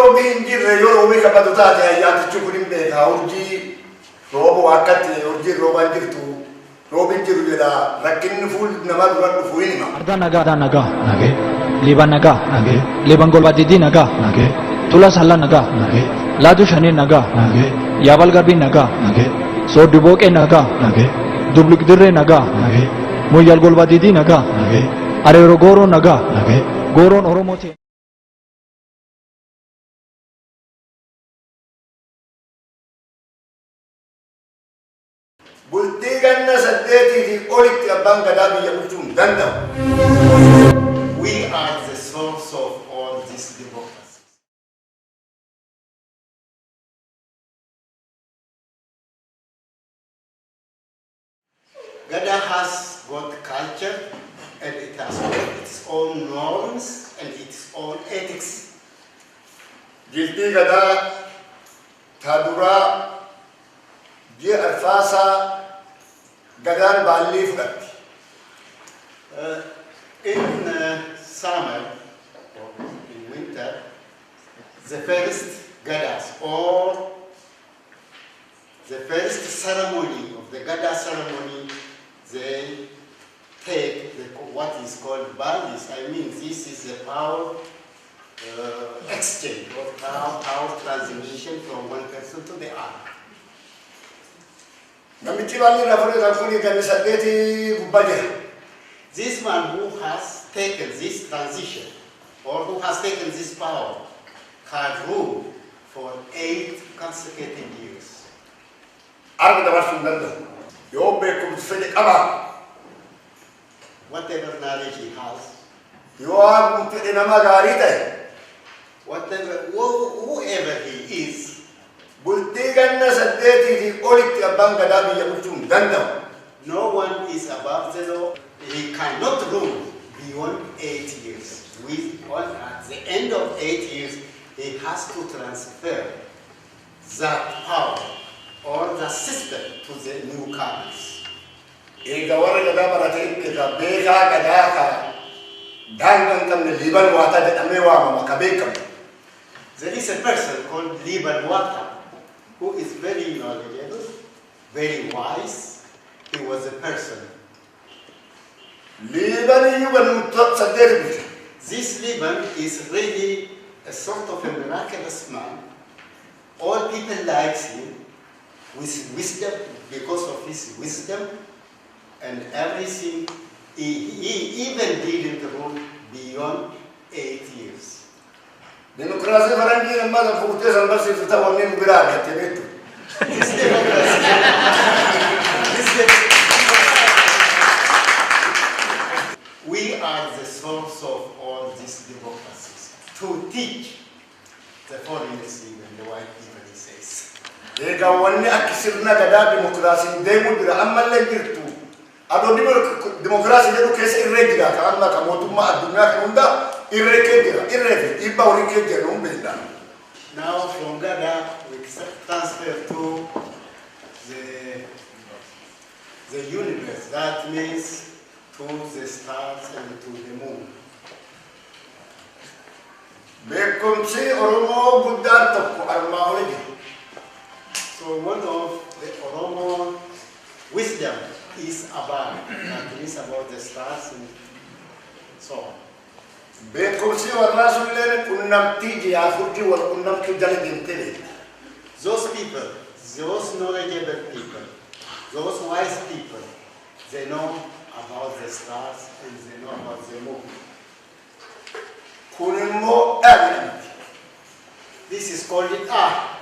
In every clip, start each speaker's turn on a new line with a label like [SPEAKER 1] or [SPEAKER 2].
[SPEAKER 1] robi injirre yo robi kapatutaate ayyaati chukurin beeka urji robo wakati urji roban jirtu robin jiru jeda rakkin ful nama duran fuinima
[SPEAKER 2] arda naga nage liban naga liban golbadidi naga tula salla naga ladu shani naga yabal garbi naga so duboke naga dublik dirre naga moyal golbadidi naga arero goro naga goron oromoti
[SPEAKER 1] bultiganna saddeti di olit abang gadabi yakutum dandam.
[SPEAKER 3] We are the source of all this democracy. Gada has got culture and it has got its own norms and its own ethics.
[SPEAKER 1] Jilti gada tadura je alfasa gadan bali fudat.
[SPEAKER 3] In summer or in winter, the first gadas or the first ceremony of the gada ceremony, they take what is called balis. I mean, this is the power exchange or power transmission from one person to the other. This man who has taken this transition or who has taken this power can rule for 8 consecutive years. Whatever knowledge he has, whoever he is, no one is above the law. He cannot rule beyond 8 years. At the end of 8 years, he has to transfer that power or the system to the newcomers. There is a person called Liban Wata who is very knowledgeable, very wise. He was a person. This Liban is really a sort of a miraculous man. All people like him with wisdom because of his wisdom and everything. He even didn't rule beyond 8 years.
[SPEAKER 1] Democracy
[SPEAKER 3] We are the source of all these democracies. To teach the foreigners even the white people, he says.
[SPEAKER 1] Democracy
[SPEAKER 3] now from Gada we transfer to the universe. That means to the stars and to the moon. So one of the Oromo wisdom is about, that is about the stars and so on. Those people, those knowledgeable people, those wise people, they know about the stars and they know about the moon. This is called it Aabbaa.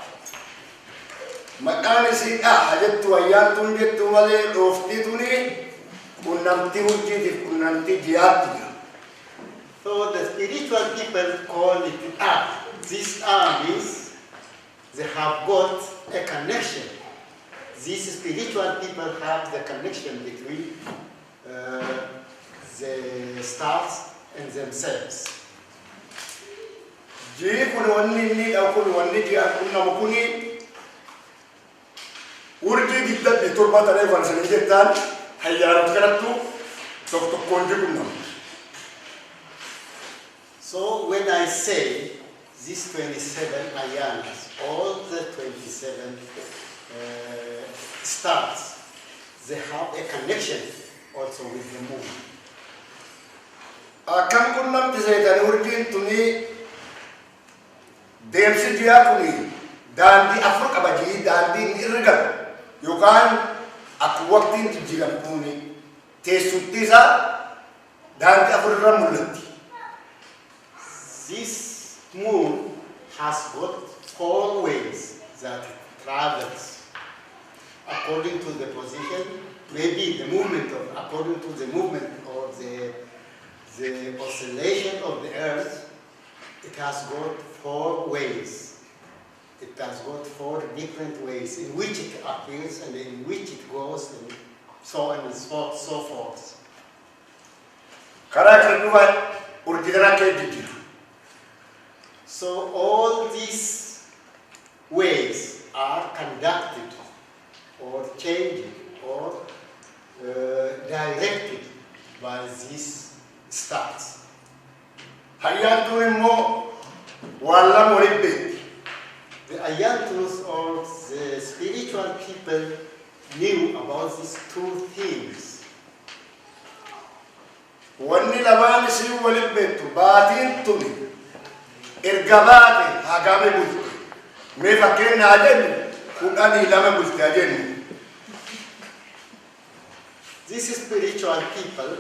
[SPEAKER 3] So the spiritual people call it Aabbaa. This Aabbaa means they have got a connection. These spiritual people have the connection between the stars and themselves. So when I say these 27 ayanas, all the 27 stars, they have a connection also with the moon.
[SPEAKER 1] Akkam qunnamti seetan urjiin tuni deemsi jiyaa kuni daandii afur qaba jii daandii inni irra galu yookaan akka waqtiin jijjiiramu kuni teessumti isaa daandii afur irra mul'atti.
[SPEAKER 3] This moon has got 4 ways that it travels according to the position, maybe the movement of, according to the movement of the oscillation of the earth. It has got 4 ways. It has got 4 different ways in which it appears and in which it goes, and so on and so forth. So all these ways are conducted or changing or directed by these stars. The Ayantus or the spiritual people knew about these 2 things.
[SPEAKER 1] Wanni lamaan isii waliin beektu baatiin tuni erga baate hagame bulti. Mee fakkeenyaa jennu 12 bulti jennu.
[SPEAKER 3] These spiritual people,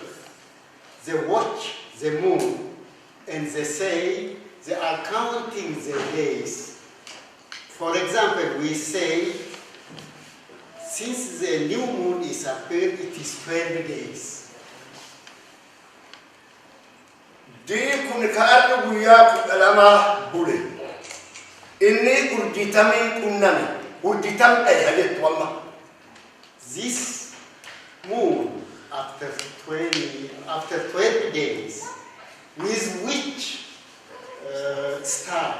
[SPEAKER 3] they watch the moon and they say they are counting the days. For example, we say, since the new moon is appeared, it is 12 days.
[SPEAKER 1] Dii kun kaarra guyyaa 12 bule. Inni urjitamiin qunname. Urjitam dhayaa jettu amma.
[SPEAKER 3] This moon, after 12 days, with which star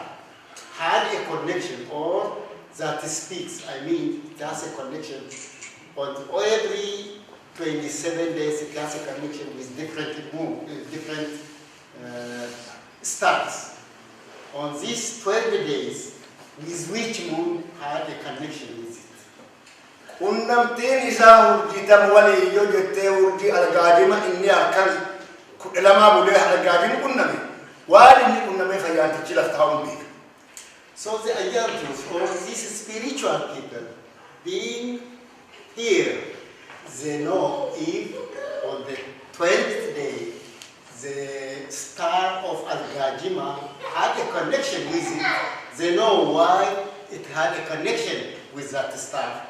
[SPEAKER 3] had a connection, or that speaks, I mean, it has a connection, but every 27 days it has a connection with different moon, different stars. On these 12 days, with which moon had a connection with it?
[SPEAKER 1] Qunnamtiin isaa urjitam walii yoo jettee urjii algaadima inni akkan 12 bulee algaadin qunname waan inni qunname fayyaantichi laftaa'uun beeka.
[SPEAKER 3] So the Ayantus, or these spiritual people, being here, they know if on the 12th day, the star of Al-Gajima had a connection with it. They know why it had a connection with that star.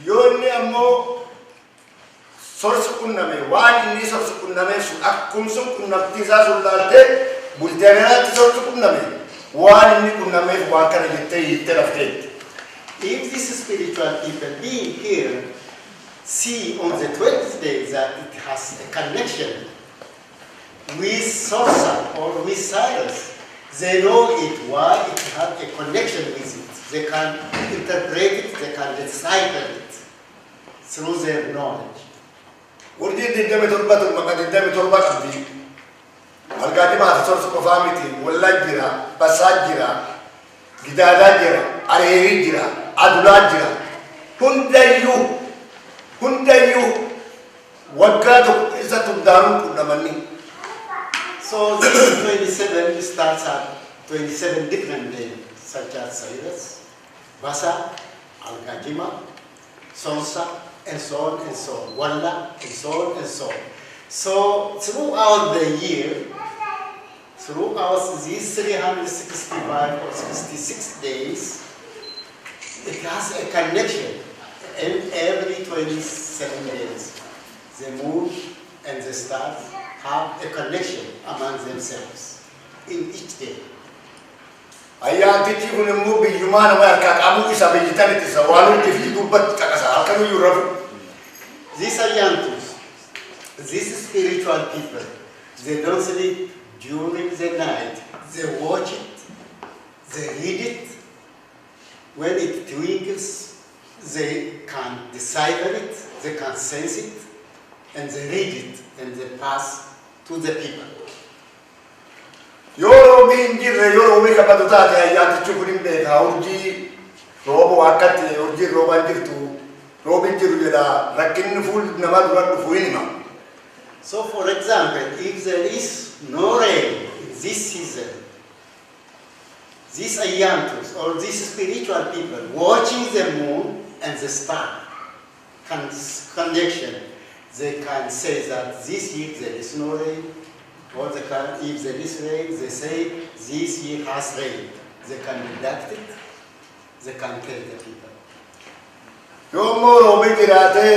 [SPEAKER 1] Yonni ammoo sorsa qunname waan inni sorsa qunname sun akkum sun qunnamtii isaa sun laaltee bulteeraatti sorsa qunname.
[SPEAKER 3] If these spiritual people being here see on the 12th day that it has a connection with Sorsa or with Cyrus, they know it, why it has a connection with it. They can interpret it, they can decipher it through their knowledge.
[SPEAKER 1] Algaadima sorsa qofaa miti wallaa jira basaa jira gidaadaa jira areerii jira adulaa jira hundayyuu waggaa tokko isa tuddaanuun qunnamanni.
[SPEAKER 3] So these 27 stars have 27 different names, such as Cyrus, Basa, Algajima, Sonsa, and so on and so on, Walla, and so on and so on. So throughout the year, throughout these 365 or 66 days, it has a connection. And every 27 days, the moon and the stars have a connection among themselves in each day.
[SPEAKER 1] Ayyaantichi kun immoo biyyumaa nama harkaa qabu isa biyyitan itti isa waan hundi fi dubbatti caqasa halkamiyyuu rafu.
[SPEAKER 3] These Ayantus, these spiritual people, they don't sleep during the night. They watch it, they read it. When it twinkles, they can decipher it, they can sense it, and they read it, and they pass to the people.
[SPEAKER 1] Yoo roobii hin jirre yoo roobii qabatu taate ayyaantichi kun hin beeka urjii roobu akkatti urjii roobaan jirtu roobiin jiru jedha rakkinni fuul nama dura dhufu hin hima.
[SPEAKER 3] So for example, if there is no rain in this season, these Ayantus or these spiritual people watching the moon and the star connection, they can say that this year there is no rain, or they can, if there is rain, they say this year has rain. They can deduct it, they can tell the people.
[SPEAKER 1] Yoommoo roobii jiraatee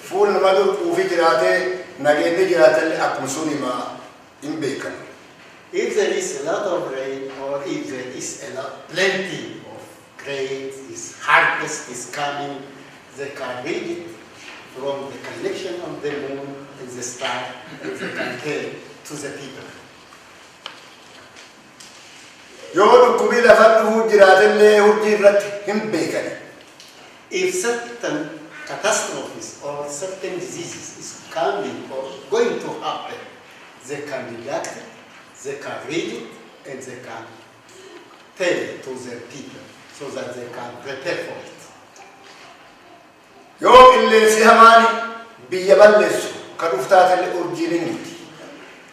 [SPEAKER 1] fuul nama dhufuufi jiraatee nageenni jiraatellee akkuma sun himaa hin beekan.
[SPEAKER 3] If there is a lot of rain, or if there is plenty of grain, this harvest is coming, they can read it from the connection of the moon and the star, and they can tell to the people.
[SPEAKER 1] Yoo dhukkubii lafa dhufuu jiraatellee urjii irratti hin beekan.
[SPEAKER 3] If certain catastrophes or certain diseases is coming or going to happen, they can deduct it, they can read it, and they can tell it to their people so that they can prepare for it.
[SPEAKER 1] Yoo qilleensi hamaani biyya balleessu kan dhuftaatellee urjiin hin muti.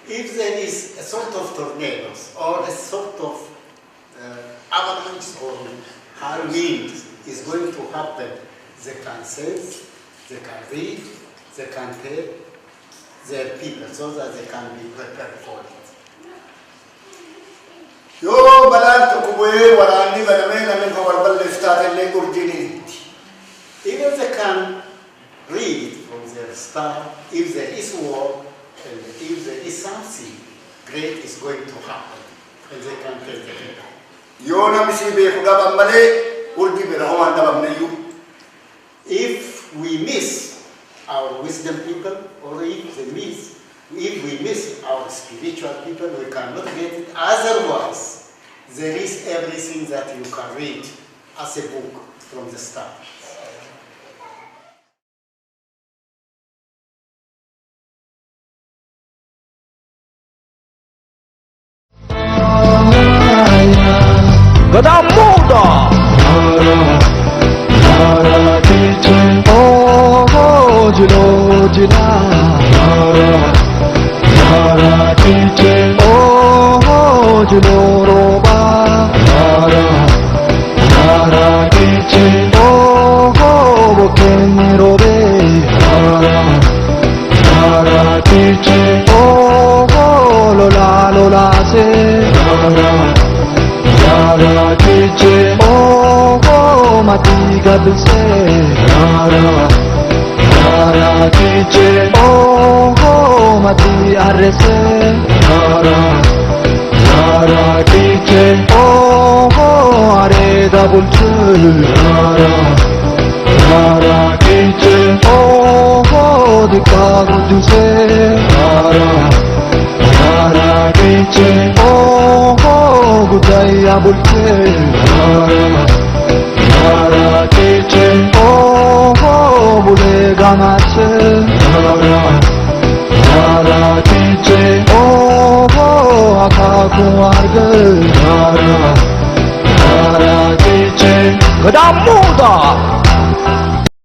[SPEAKER 3] If there is a sort of tornadoes or a sort of avalanche or high wind is going to happen, they can sense, they can read, they can tell their people so that they can be prepared for it.
[SPEAKER 1] Yoo balaan tokko bu'ee waraanni banamee namni kan wal balleessu taatellee urjiin hin muti.
[SPEAKER 3] Even they can read it from their star, if there is war, and if there is something great is going to happen, and they can tell the people.
[SPEAKER 1] Yoo namni si beeku dhaban malee urjii bira homaan dhabamneyyuu.
[SPEAKER 3] If we miss our wisdom people, or if we miss our spiritual people, we cannot get it. Otherwise, there is everything that you can read as a book from the start.
[SPEAKER 2] Gadam muda. Oh, jilo jila. Oh, jilo roba. Oh, boken robe. Oh, lola lola se. Oh, matiga bilse. Oh, mati arrese. Oh, areda bulche. Oh, dikka guduse. Oh, gudaya bulche. Oh, bule gamache. Oh, akaku arge. Gadam muda.